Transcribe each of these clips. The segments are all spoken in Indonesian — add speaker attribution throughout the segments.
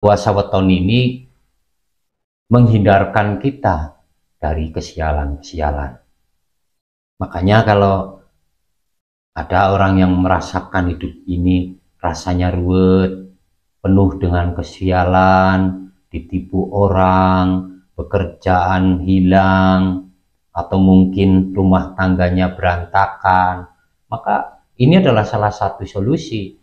Speaker 1: Puasa weton ini menghindarkan kita dari kesialan-kesialan. Makanya kalau ada orang yang merasakan hidup ini rasanya ruwet, penuh dengan kesialan, ditipu orang, pekerjaan hilang, atau mungkin rumah tangganya berantakan, maka ini adalah salah satu solusi.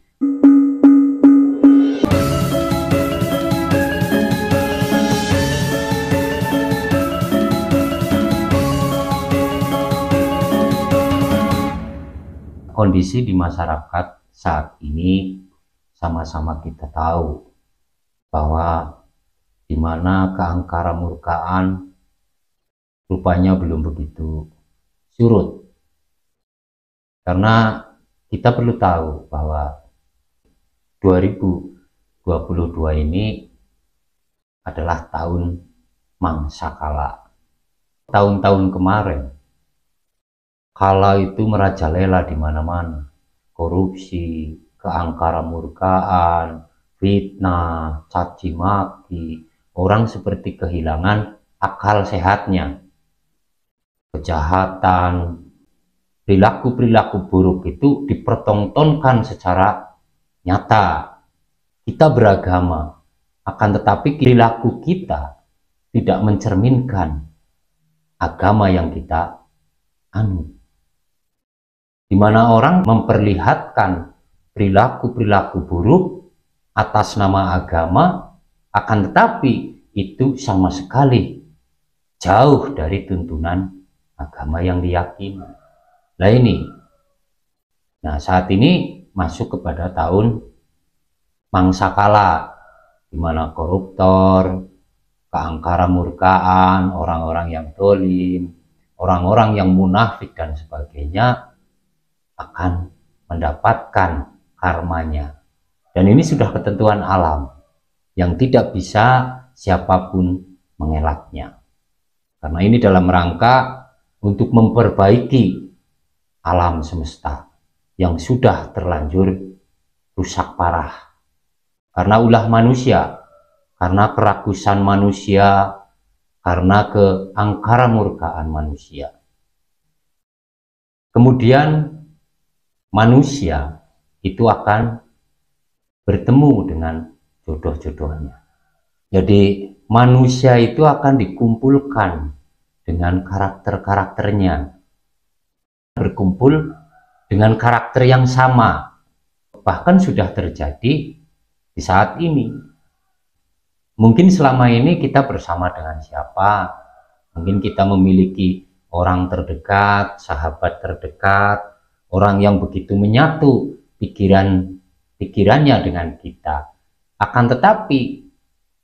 Speaker 1: Kondisi di masyarakat saat ini sama-sama kita tahu bahwa di mana keangkara murkaan rupanya belum begitu surut. Karena kita perlu tahu bahwa 2022 ini adalah tahun mangsakala. Tahun-tahun kemarin kala itu merajalela di mana-mana. Korupsi, keangkara murkaan, fitnah, caci maki, orang seperti kehilangan akal sehatnya. Kejahatan, perilaku-perilaku buruk itu dipertontonkan secara nyata. Kita beragama, akan tetapi perilaku kita tidak mencerminkan agama yang kita anut. Di mana orang memperlihatkan perilaku-perilaku buruk atas nama agama, akan tetapi itu sama sekali jauh dari tuntunan agama yang diyakini. Nah ini, saat ini masuk kepada tahun mangsakala, di mana koruptor, keangkara murkaan, orang-orang yang dolim, orang-orang yang munafik dan sebagainya akan mendapatkan karmanya. Dan ini sudah ketentuan alam yang tidak bisa siapapun mengelaknya. Karena ini dalam rangka untuk memperbaiki alam semesta yang sudah terlanjur rusak parah. Karena ulah manusia, karena kerakusan manusia, karena keangkara murkaan manusia. Kemudian manusia itu akan bertemu dengan jodoh-jodohnya. Jadi manusia itu akan dikumpulkan dengan karakter-karakternya, berkumpul dengan karakter yang sama. Bahkan sudah terjadi di saat ini. Mungkin selama ini kita bersama dengan siapa? Mungkin kita memiliki orang terdekat, sahabat terdekat, orang yang begitu menyatu pikirannya dengan kita. Akan tetapi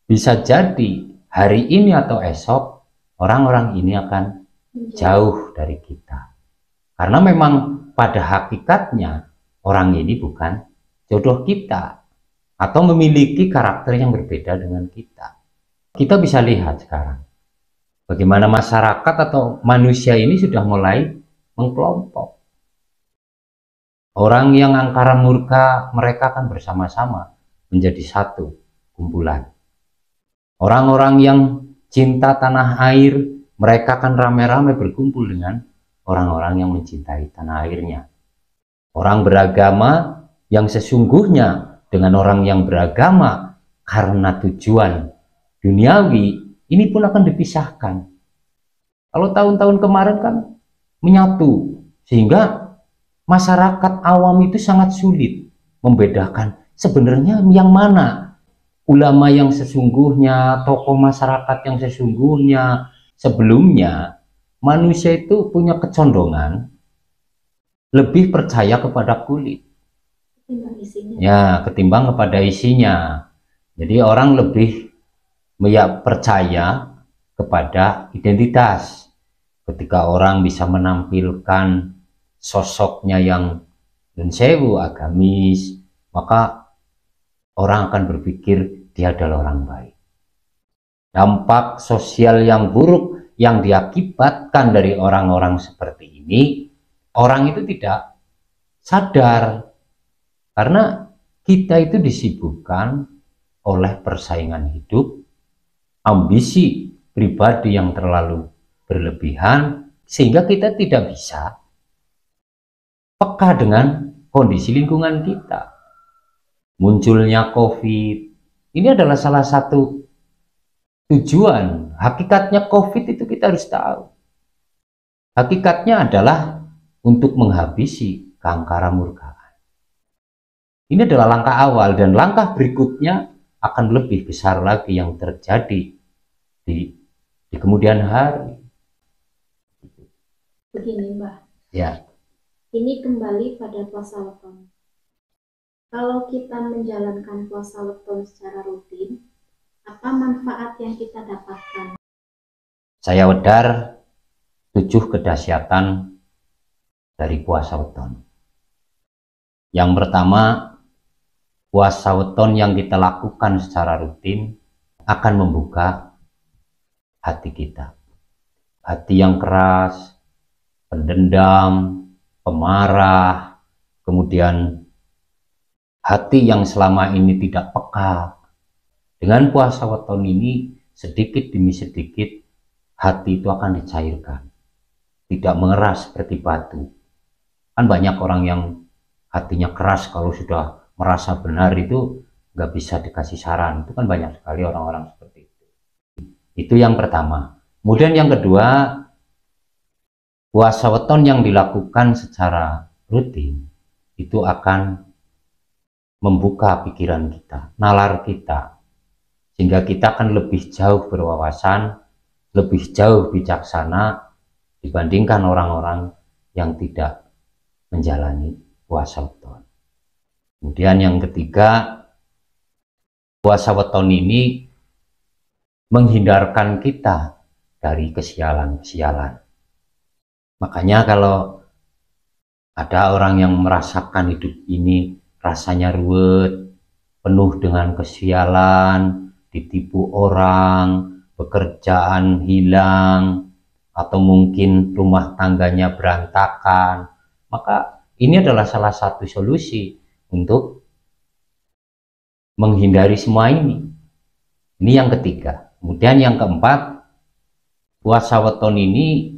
Speaker 1: bisa jadi hari ini atau esok orang-orang ini akan jauh dari kita. Karena memang pada hakikatnya orang ini bukan jodoh kita atau memiliki karakter yang berbeda dengan kita. Kita bisa lihat sekarang bagaimana masyarakat atau manusia ini sudah mulai mengkelompok. Orang yang angkara murka, mereka akan bersama-sama menjadi satu kumpulan. Orang-orang yang cinta tanah air, mereka akan rame-rame berkumpul dengan orang-orang yang mencintai tanah airnya. Orang beragama yang sesungguhnya dengan orang yang beragama karena tujuan duniawi, ini pun akan dipisahkan. Kalau tahun-tahun kemarin kan menyatu, sehingga masyarakat awam itu sangat sulit membedakan sebenarnya yang mana ulama yang sesungguhnya, tokoh masyarakat yang sesungguhnya. Sebelumnya manusia itu punya kecondongan lebih percaya kepada kulit ketimbang kepada isinya. Jadi orang lebih percaya kepada identitas. Ketika orang bisa menampilkan sosoknya yang sewu agamis, maka orang akan berpikir dia adalah orang baik. Dampak sosial yang buruk yang diakibatkan dari orang-orang seperti ini, orang itu tidak sadar. Karena kita itu disibukkan oleh persaingan hidup, ambisi pribadi yang terlalu berlebihan, sehingga kita tidak bisa peka dengan kondisi lingkungan kita. Munculnya COVID, ini adalah salah satu tujuan. Hakikatnya COVID itu kita harus tahu. Hakikatnya adalah untuk menghabisi keangkara murkaan. Ini adalah langkah awal, dan langkah berikutnya akan lebih besar lagi yang terjadi di kemudian hari.
Speaker 2: Begini Mbah,
Speaker 1: Ya,
Speaker 2: ini kembali pada puasa weton. Kalau kita menjalankan puasa weton secara rutin, apa manfaat yang kita dapatkan?
Speaker 1: saya wedar 7 kedahsyatan dari puasa weton. Yang pertama, puasa weton yang kita lakukan secara rutin akan membuka hati kita. Hati yang keras, pendendam, pemarah, kemudian hati yang selama ini tidak peka. Dengan puasa weton ini, sedikit demi sedikit hati itu akan dicairkan, tidak mengeras seperti batu. Kan banyak orang yang hatinya keras, kalau sudah merasa benar itu nggak bisa dikasih saran. Itu kan banyak sekali orang-orang seperti itu. Itu yang pertama. Kemudian yang kedua, puasa weton yang dilakukan secara rutin itu akan membuka pikiran kita, nalar kita, sehingga kita akan lebih jauh berwawasan, lebih jauh bijaksana dibandingkan orang-orang yang tidak menjalani puasa weton. Kemudian yang ketiga, puasa weton ini menghindarkan kita dari kesialan-kesialan. Makanya kalau ada orang yang merasakan hidup ini rasanya ruwet, penuh dengan kesialan, ditipu orang, pekerjaan hilang, atau mungkin rumah tangganya berantakan, maka ini adalah salah satu solusi untuk menghindari semua ini. Ini yang ketiga. Kemudian yang keempat, puasa weton ini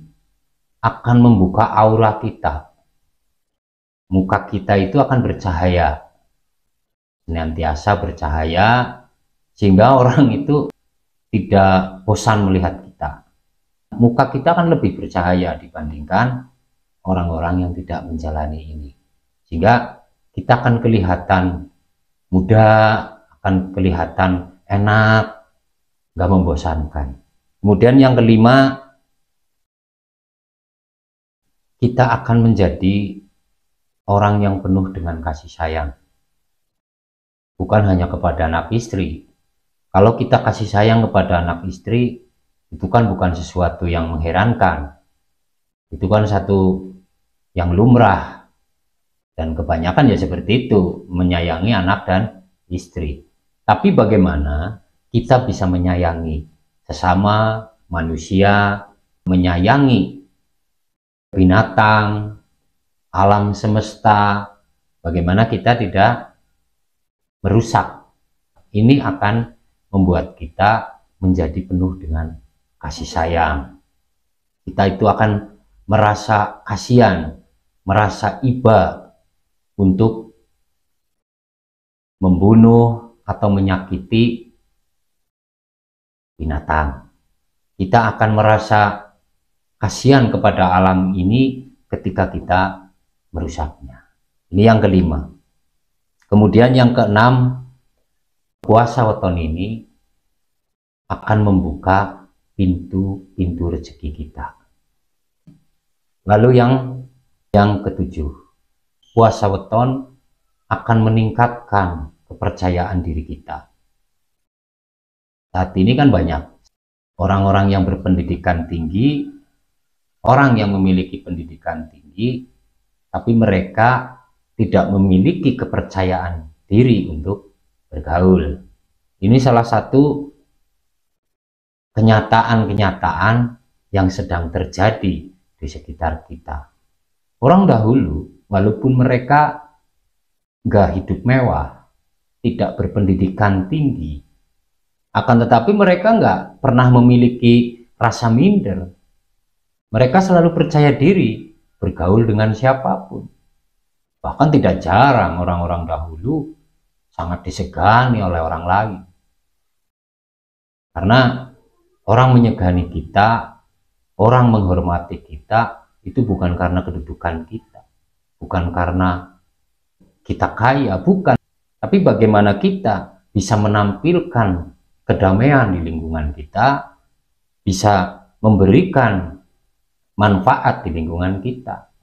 Speaker 1: akan membuka aura kita. Muka kita itu akan bercahaya, senantiasa bercahaya, sehingga orang itu tidak bosan melihat kita. Muka kita akan lebih bercahaya dibandingkan orang-orang yang tidak menjalani ini, sehingga kita akan kelihatan muda, akan kelihatan enak, nggak membosankan. Kemudian yang kelima, kita akan menjadi orang yang penuh dengan kasih sayang, bukan hanya kepada anak istri. Kalau kita kasih sayang kepada anak istri, itu kan bukan sesuatu yang mengherankan, itu kan satu yang lumrah, dan kebanyakan ya seperti itu, menyayangi anak dan istri. Tapi bagaimana kita bisa menyayangi sesama manusia, menyayangi binatang, alam semesta, bagaimana kita tidak merusak. Ini akan membuat kita menjadi penuh dengan kasih sayang. Kita itu akan merasa kasihan, merasa iba untuk membunuh atau menyakiti binatang. Kita akan merasa kasihan kepada alam ini ketika kita merusaknya. Ini yang kelima. Kemudian yang keenam, puasa weton ini akan membuka pintu-pintu rezeki kita. Lalu yang ketujuh, puasa weton akan meningkatkan kepercayaan diri kita. Saat ini kan banyak orang-orang yang berpendidikan tinggi, orang yang memiliki pendidikan tinggi, tapi mereka tidak memiliki kepercayaan diri untuk bergaul. Ini salah satu kenyataan-kenyataan yang sedang terjadi di sekitar kita. Orang dahulu, walaupun mereka nggak hidup mewah, tidak berpendidikan tinggi, akan tetapi mereka nggak pernah memiliki rasa minder. Mereka selalu percaya diri bergaul dengan siapapun. Bahkan tidak jarang orang-orang dahulu sangat disegani oleh orang lain. Karena orang menyegani kita, orang menghormati kita, itu bukan karena kedudukan kita, bukan karena kita kaya, bukan. Tapi bagaimana kita bisa menampilkan kedamaian di lingkungan kita, bisa memberikan manfaat di lingkungan kita.